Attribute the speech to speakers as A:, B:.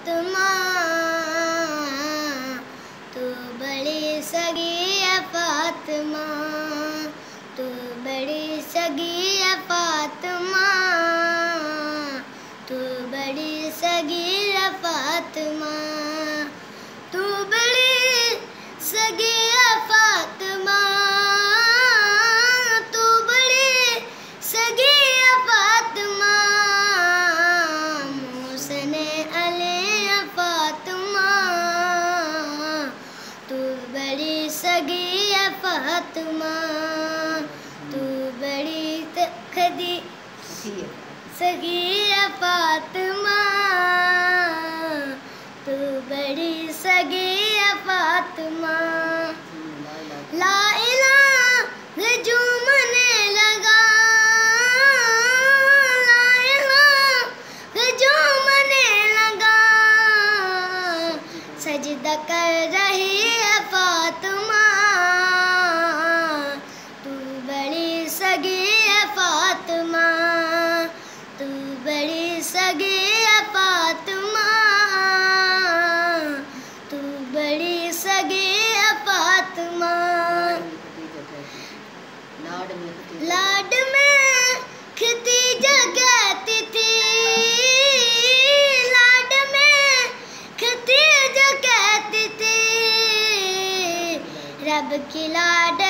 A: फातिमा, तू बड़ी सगी है फातिमा, तू बड़ी सगी है फातिमा, तू बड़ी सगी है फातिमा, तू बड़ी सगी है फातिमा, तू बड़ी सगी है फातिमा, मोहसिने अली है फातिमा, तू बड़ी सगी है फातिमा, तू बड़ी खदी सगी है फातिमा, तू बड़ी सगी है फातिमा। ला इलाहा जो मने लगा, ला इलाहा जो मने लगा, सजदा कर रही है फातिमा, तू बड़ी सगी है फातिमा, तू बड़ी सगी है फातिमा, तू बड़ी सगी है फातिमा। लाड में खदीजा कहती थी, लाड में खदीजा कहती थी, रब की लाड